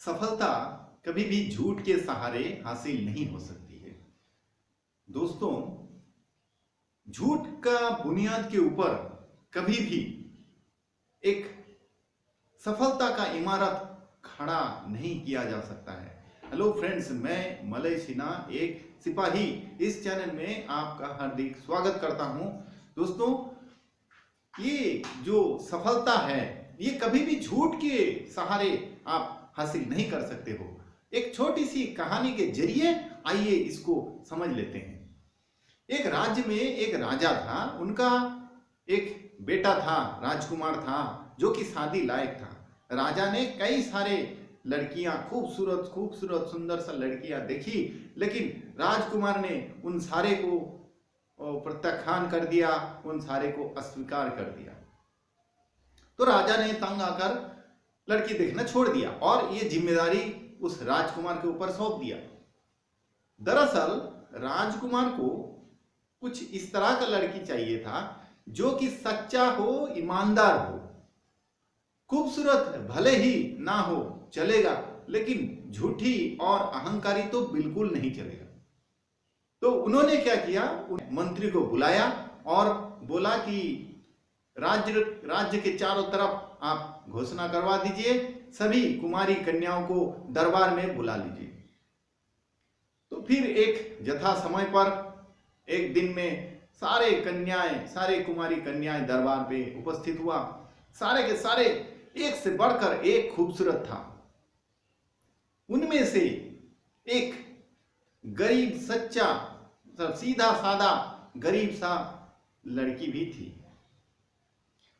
सफलता कभी भी झूठ के सहारे हासिल नहीं हो सकती है। दोस्तों, झूठ का बुनियाद के ऊपर कभी भी एक सफलता का इमारत खड़ा नहीं किया जा सकता है। हेलो फ्रेंड्स, मैं मलय सिन्हा, एक सिपाही, इस चैनल में आपका हार्दिक स्वागत करता हूं। दोस्तों, ये जो सफलता है ये कभी भी झूठ के सहारे आप हासिल नहीं कर सकते हो। एक छोटी सी कहानी के जरिए आइए इसको समझ लेते हैं। एक राज्य में एक राजा था। उनका एक बेटा था, राजकुमार था, जो कि शादी लायक था। राजा ने कई सारे लड़कियां, खूबसूरत खूबसूरत सुंदर सा लड़कियां देखी, लेकिन राजकुमार ने उन सारे को प्रत्याख्यान कर दिया, उन सारे को अस्वीकार कर दिया। तो राजा ने तंग आकर लड़की देखना छोड़ दिया और ये जिम्मेदारी उस राजकुमार के ऊपर सौंप दिया। दरअसल राजकुमार को कुछ इस तरह का लड़की चाहिए था जो कि सच्चा हो, ईमानदार हो। खूबसूरत भले ही ना हो चलेगा, लेकिन झूठी और अहंकारी तो बिल्कुल नहीं चलेगा। तो उन्होंने क्या किया, मंत्री को बुलाया और बोला कि राज्य के चारों तरफ आप घोषणा करवा दीजिए, सभी कुमारी कन्याओं को दरबार में बुला लीजिए। तो फिर एक यथा समय पर एक दिन में सारे कुमारी कन्याएं दरबार पे उपस्थित हुआ। सारे के सारे एक से बढ़कर एक खूबसूरत था। उनमें से एक गरीब, सच्चा, सीधा सादा गरीब सा लड़की भी थी।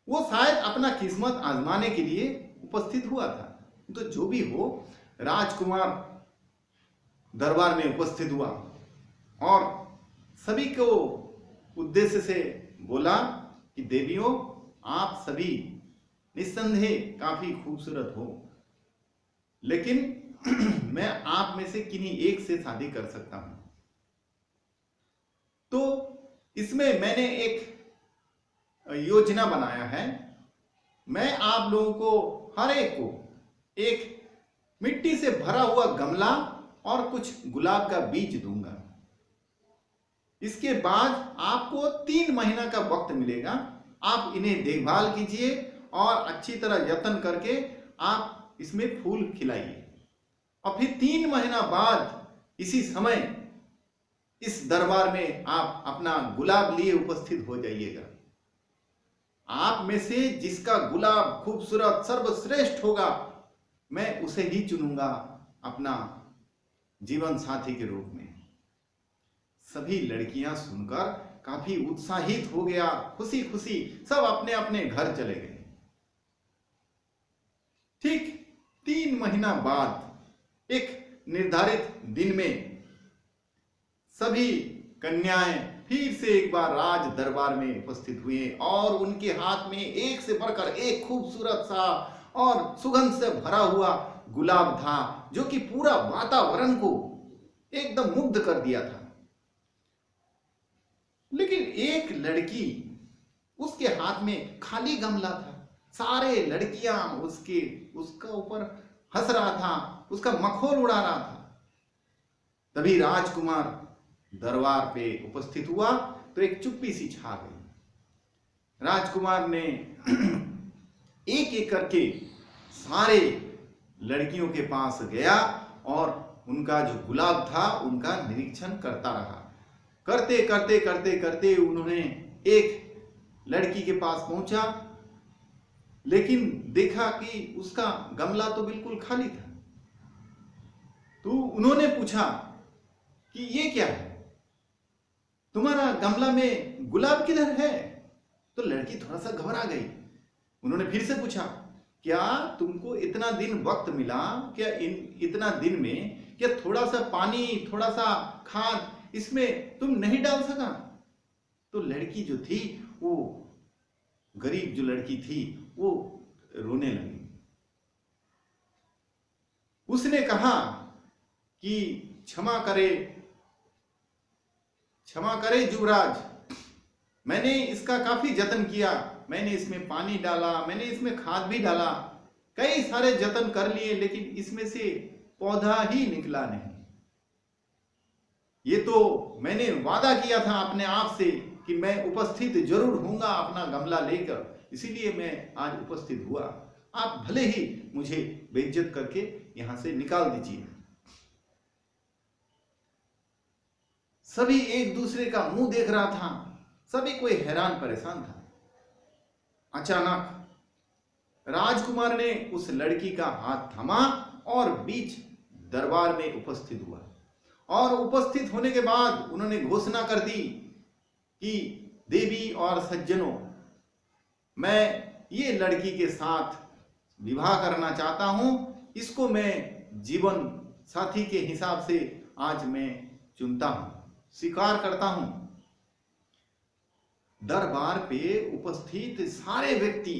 वो शायद अपना किस्मत आजमाने के लिए उपस्थित हुआ था। तो जो भी हो, राजकुमार दरबार में उपस्थित हुआ और सभी को उद्देश्य से बोला कि देवियों, आप सभी निस्संदेह काफी खूबसूरत हो, लेकिन मैं आप में से किन्हीं एक से शादी कर सकता हूं। तो इसमें मैंने एक योजना बनाया है। मैं आप लोगों को, हर एक को, एक मिट्टी से भरा हुआ गमला और कुछ गुलाब का बीज दूंगा। इसके बाद आपको 3 महीना का वक्त मिलेगा। आप इन्हें देखभाल कीजिए और अच्छी तरह यत्न करके आप इसमें फूल खिलाइए। और फिर 3 महीना बाद इसी समय इस दरबार में आप अपना गुलाब लिए उपस्थित हो जाइएगा। आप में से जिसका गुलाब खूबसूरत सर्वश्रेष्ठ होगा, मैं उसे ही चुनूंगा अपना जीवन साथी के रूप में। सभी लड़कियां सुनकर काफी उत्साहित हो गया। खुशी खुशी सब अपने अपने घर चले गए। ठीक 3 महीना बाद एक निर्धारित दिन में सभी कन्याएं फिर से एक बार राज दरबार में उपस्थित हुए और उनके हाथ में एक से बढ़कर एक खूबसूरत सा और सुगंध से भरा हुआ गुलाब था, जो कि पूरा वातावरण को एकदम मुग्ध कर दिया था। लेकिन एक लड़की, उसके हाथ में खाली गमला था। सारे लड़कियां उसका ऊपर हंस रहा था, उसका मखौल उड़ा रहा था। तभी राजकुमार दरबार पे उपस्थित हुआ तो एक चुप्पी सी छा गई। राजकुमार ने एक एक करके सारे लड़कियों के पास गया और उनका जो गुलाब था उनका निरीक्षण करता रहा। करते करते करते करते उन्होंने एक लड़की के पास पहुंचा, लेकिन देखा कि उसका गमला तो बिल्कुल खाली था। तो उन्होंने पूछा कि ये क्या है, तुम्हारा गमला में गुलाब किधर है? तो लड़की थोड़ा सा घबरा गई। उन्होंने फिर से पूछा, क्या तुमको इतना दिन वक्त मिला? क्या इतना दिन में क्या थोड़ा सा पानी, थोड़ा सा खाद इसमें तुम नहीं डाल सका? तो लड़की जो थी, वो गरीब जो लड़की थी, वो रोने लगी। उसने कहा कि क्षमा करे युवराज, मैंने इसका काफी जतन किया, मैंने इसमें पानी डाला, मैंने इसमें खाद भी डाला, कई सारे जतन कर लिए, लेकिन इसमें से पौधा ही निकला नहीं। ये तो मैंने वादा किया था अपने आप से कि मैं उपस्थित जरूर होऊंगा अपना गमला लेकर, इसीलिए मैं आज उपस्थित हुआ। आप भले ही मुझे बेइज्जत करके यहां से निकाल दीजिए। सभी एक दूसरे का मुंह देख रहा था, सभी कोई हैरान परेशान था। अचानक राजकुमार ने उस लड़की का हाथ थामा और बीच दरबार में उपस्थित हुआ, और उपस्थित होने के बाद उन्होंने घोषणा कर दी कि देवी और सज्जनों, मैं ये लड़की के साथ विवाह करना चाहता हूं। इसको मैं जीवन साथी के हिसाब से आज मैं चुनता हूं, स्वीकार करता हूं। दरबार पे उपस्थित सारे व्यक्ति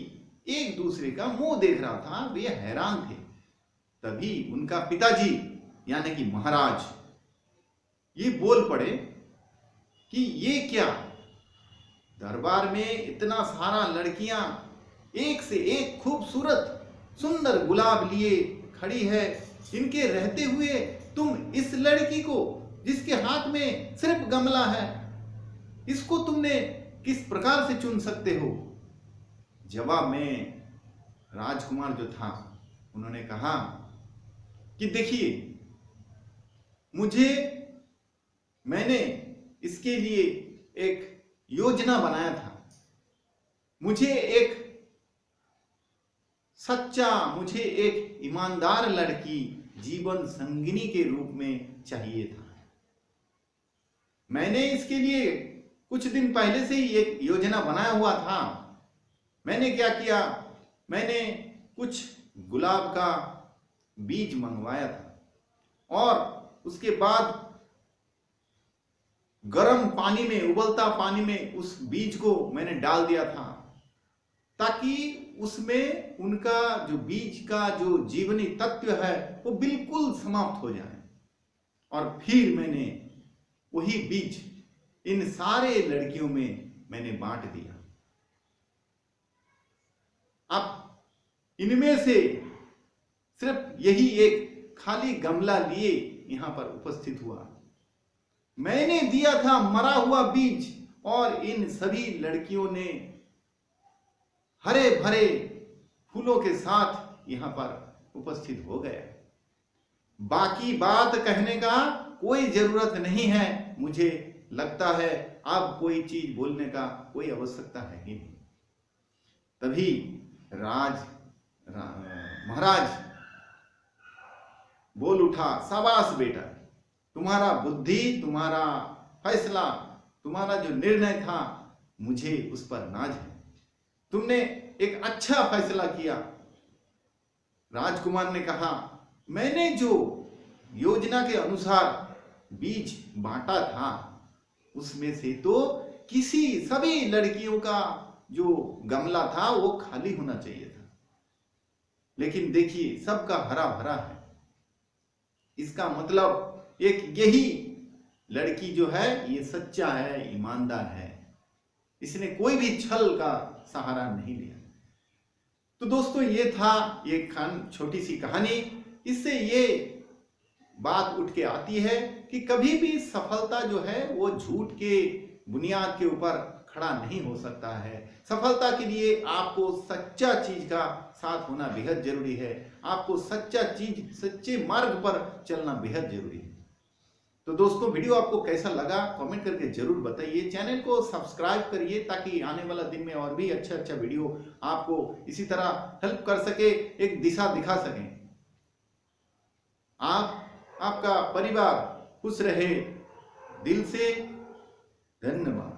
एक दूसरे का मुंह देख रहा था, वे हैरान थे। तभी उनका पिताजी यानी कि महाराज ये बोल पड़े कि ये क्या, दरबार में इतना सारा लड़कियां एक से एक खूबसूरत सुंदर गुलाब लिए खड़ी है, इनके रहते हुए तुम इस लड़की को जिसके हाथ में सिर्फ गमला है, इसको तुमने किस प्रकार से चुन सकते हो? जवाब में राजकुमार जो था उन्होंने कहा कि देखिए, मैंने इसके लिए एक योजना बनाया था। मुझे एक ईमानदार लड़की जीवन संगिनी के रूप में चाहिए था। मैंने इसके लिए कुछ दिन पहले से ही एक योजना बनाया हुआ था। मैंने क्या किया, मैंने कुछ गुलाब का बीज मंगवाया था और उसके बाद गर्म पानी में, उबलता पानी में उस बीज को मैंने डाल दिया था, ताकि उसमें उनका जो बीज का जो जीवनी तत्व है वो बिल्कुल समाप्त हो जाए। और फिर मैंने वही बीज इन सारे लड़कियों में मैंने बांट दिया। अब इनमें से सिर्फ यही एक खाली गमला लिए यहां पर उपस्थित हुआ। मैंने दिया था मरा हुआ बीज, और इन सभी लड़कियों ने हरे भरे फूलों के साथ यहां पर उपस्थित हो गए। बाकी बात कहने का कोई जरूरत नहीं है। मुझे लगता है अब कोई चीज बोलने का कोई आवश्यकता है ही नहीं। तभी महाराज बोल उठा, शाबाश बेटा, तुम्हारा बुद्धि, तुम्हारा फैसला, तुम्हारा जो निर्णय था, मुझे उस पर नाज है। तुमने एक अच्छा फैसला किया। राजकुमार ने कहा, मैंने जो योजना के अनुसार बीज बांटा था उसमें से तो सभी लड़कियों का जो गमला था वो खाली होना चाहिए था, लेकिन देखिए सबका हरा भरा है। इसका मतलब एक यही लड़की जो है ये सच्चा है, ईमानदार है, इसने कोई भी छल का सहारा नहीं लिया। तो दोस्तों ये था एक छोटी सी कहानी। इससे ये बात उठ के आती है कि कभी भी सफलता जो है वो झूठ के बुनियाद के ऊपर खड़ा नहीं हो सकता है। सफलता के लिए आपको सच्चा चीज का साथ होना बेहद जरूरी है। आपको सच्चा चीज, सच्चे मार्ग पर चलना बेहद जरूरी है। तो दोस्तों वीडियो आपको कैसा लगा कमेंट करके जरूर बताइए। चैनल को सब्सक्राइब करिए ताकि आने वाला दिन में और भी अच्छा वीडियो आपको इसी तरह हेल्प कर सके, एक दिशा दिखा सके। आपका परिवार खुश रहे। दिल से धन्यवाद।